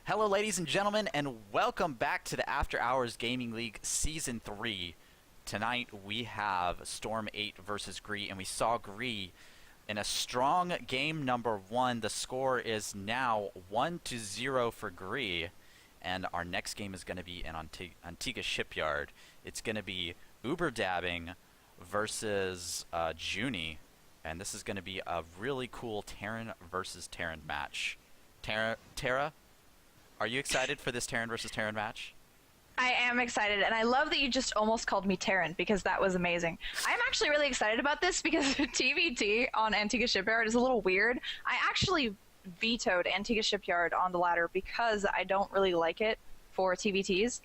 Hello ladies and gentlemen, and welcome back to the After Hours Gaming League Season 3. Tonight we have Storm8 versus GREE, and we saw GREE in a strong game number 1. The score is now 1-0 for GREE, and our next game is going to be in Antigua Shipyard. It's going to be Uber Dabbing versus Junie, and this is going to be a really cool Terran versus Terran match. Tara? Are you excited for this Terran versus Terran match? I am excited, and I love that you just almost called me Terran, because that was amazing. I'm actually really excited about this because TVT on Antigua Shipyard is a little weird. I actually vetoed Antigua Shipyard on the ladder because I don't really like it for TVTs.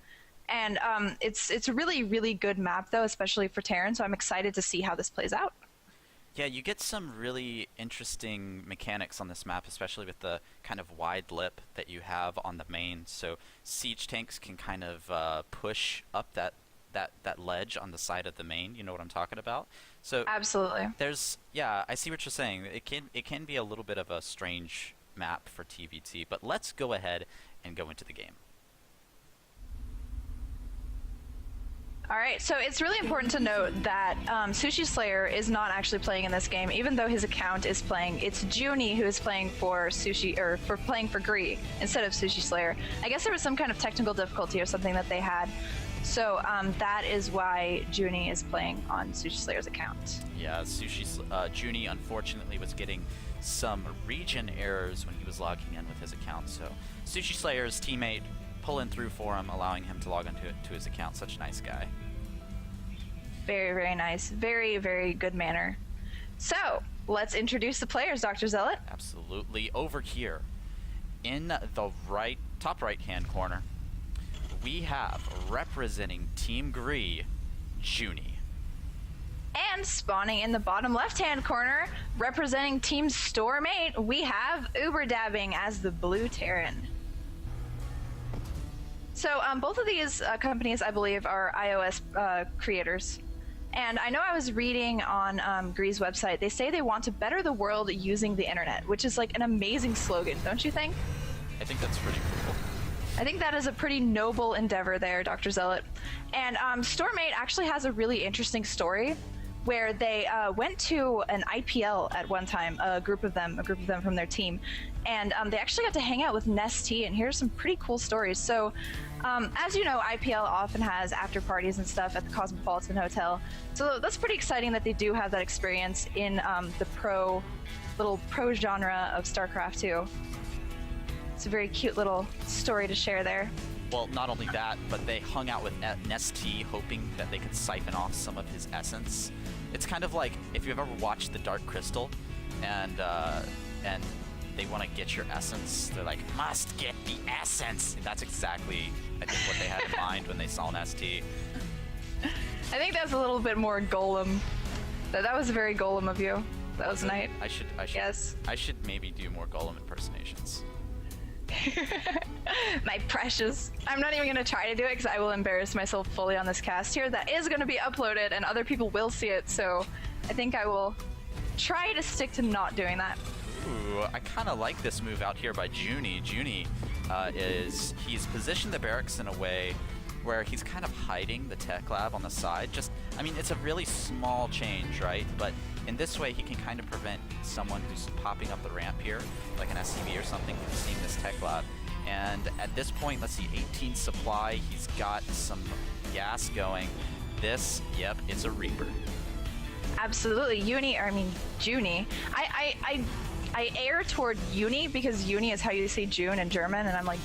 And it's a really, really good map, though, especially for Terran, so I'm excited to see how this plays out. Yeah, you get some really interesting mechanics on this map, especially with the kind of wide lip that you have on the main. So siege tanks can kind of push up that ledge on the side of the main. You know what I'm talking about? So absolutely. Yeah, I see what you're saying. It can be a little bit of a strange map for TVT, but let's go ahead and go into the game. Alright, so it's really important to note that Sushi Slayer is not actually playing in this game, even though his account is playing. It's Junie who is playing for GREE instead of Sushi Slayer. I guess there was some kind of technical difficulty or something that they had. So that is why Junie is playing on Sushi Slayer's account. Yeah, Junie unfortunately was getting some region errors when he was logging in with his account, so Sushi Slayer's teammate pulling through for him, allowing him to log into his account. Such a nice guy. Very, very nice. Very, very good manner. So, let's introduce the players, Dr. Zealot. Absolutely. Over here, in the top right-hand corner, we have, representing Team GREE, Junie. And spawning in the bottom left-hand corner, representing Team Storm8, we have Uber Dabbing as the blue Terran. So both of these companies, I believe, are iOS creators. And I know I was reading on GREE's website, they say they want to better the world using the internet, which is like an amazing slogan, don't you think? I think that's pretty cool. I think that is a pretty noble endeavor there, Dr. Zealot. And Storm8 actually has a really interesting story where they went to an IPL at one time, a group of them from their team, and they actually got to hang out with Nestea, and here's some pretty cool stories. So, as you know, IPL often has after parties and stuff at the Cosmopolitan Hotel, so that's pretty exciting that they do have that experience in the little pro genre of StarCraft 2. It's a very cute little story to share there. Well, not only that, but they hung out with Nestea, hoping that they could siphon off some of his essence. It's kind of like if you've ever watched The Dark Crystal, and they want to get your essence. They're like, must get the essence. And that's exactly, I think, what they had in mind when they saw Nestea. I think that's a little bit more Golem. That was very Golem of you. That was nice. Yes. I should maybe do more Golem impersonations. My precious. I'm not even going to try to do it because I will embarrass myself fully on this cast here. That is going to be uploaded and other people will see it, so I think I will try to stick to not doing that. Ooh, I kind of like this move out here by Junie. Junie he's positioned the barracks in a way where he's kind of hiding the tech lab on the side. I mean, it's a really small change, right? But in this way, he can kind of prevent someone who's popping up the ramp here, like an SCV or something, from seeing this tech lab. And at this point, let's see, 18 supply. He's got some gas going. Yep, it's a Reaper. Absolutely, Junie. I err toward Uni because Uni is how you say June in German, and I'm like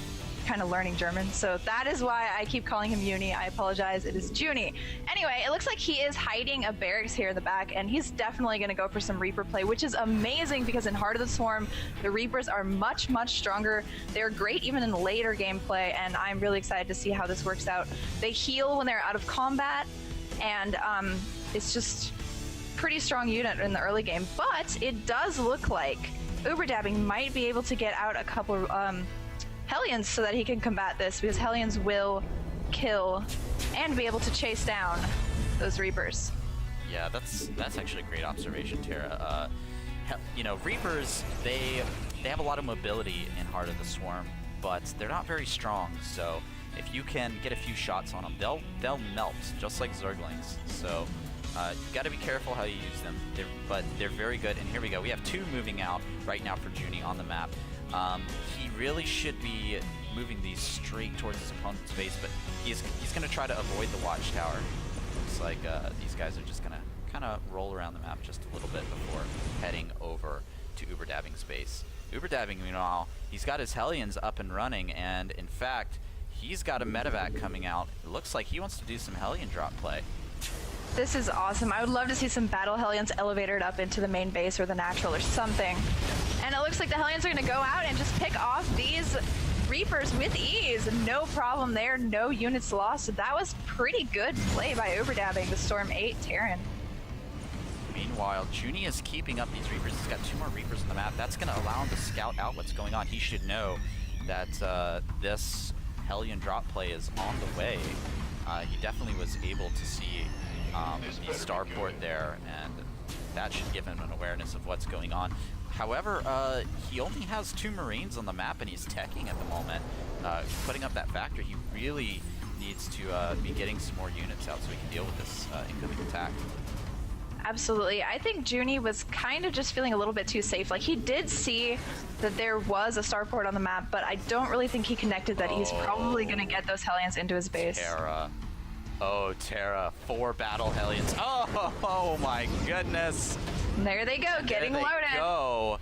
kind of learning German, so that is why I keep calling him Uni. I apologize, it is Junie. Anyway, it looks like he is hiding a barracks here in the back, and he's definitely going to go for some Reaper play, which is amazing because in Heart of the Swarm, the Reapers are much, much stronger. They're great even in later gameplay, and I'm really excited to see how this works out. They heal when they're out of combat, and it's just pretty strong unit in the early game, but it does look like Uber Dabbing might be able to get out a couple Hellions so that he can combat this, because Hellions will kill and be able to chase down those Reapers. Yeah, that's actually a great observation, Tara. You know, Reapers, they have a lot of mobility in Heart of the Swarm, but they're not very strong. So if you can get a few shots on them, they'll melt just like Zerglings. So you got to be careful how you use them. But they're very good. And here we go. We have 2 moving out right now for Junie on the map. He really should be moving these straight towards his opponent's base, but he's going to try to avoid the watchtower. Looks like these guys are just going to kind of roll around the map just a little bit before heading over to Uberdabbing's base. Uberdabbing, meanwhile, he's got his Hellions up and running, and in fact, he's got a medevac coming out. It looks like he wants to do some Hellion drop play. This is awesome. I would love to see some Battle Hellions elevated up into the main base or the natural or something. And it looks like the Hellions are going to go out and just pick off these Reapers with ease. No problem there. No units lost. So that was pretty good play by Uberdabbing, the Storm8 Terran. Meanwhile, Junie is keeping up these Reapers. He's got 2 more Reapers on the map. That's going to allow him to scout out what's going on. He should know that this Hellion drop play is on the way. He definitely was able to see the starport there, and that should give him an awareness of what's going on. However, he only has 2 Marines on the map, and he's teching at the moment. Putting up that factory, he really needs to be getting some more units out so he can deal with this incoming attack. Absolutely. I think Junie was kind of just feeling a little bit too safe. Like, he did see that there was a starport on the map, but I don't really think he connected that he's probably going to get those Hellions into his base. Terra. Oh, Terra. 4 Battle Hellions. Oh my goodness. There they go, getting loaded. Go.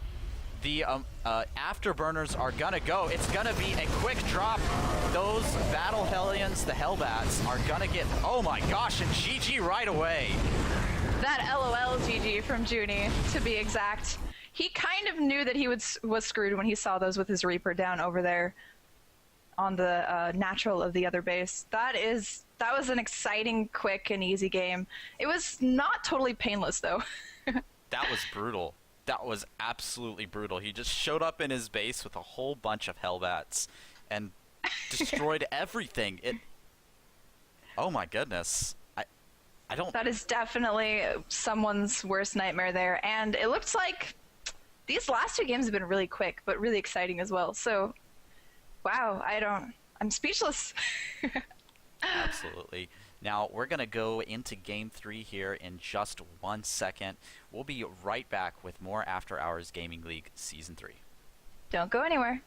The afterburners are gonna go. It's gonna be a quick drop. Those Battle Hellions, the Hellbats, are gonna get, oh my gosh, and GG right away. That LOL GG from Junie, to be exact. He kind of knew that he was screwed when he saw those with his Reaper down over there on the natural of the other base. That was an exciting, quick, and easy game. It was not totally painless, though. That was brutal. That was absolutely brutal. He just showed up in his base with a whole bunch of Hellbats and destroyed everything. Oh my goodness. I don't... That is definitely someone's worst nightmare there. And it looks like these last 2 games have been really quick, but really exciting as well. So, wow, I'm speechless. Absolutely. Now, we're going to go into Game 3 here in just 1 second. We'll be right back with more After Hours Gaming League Season 3. Don't go anywhere.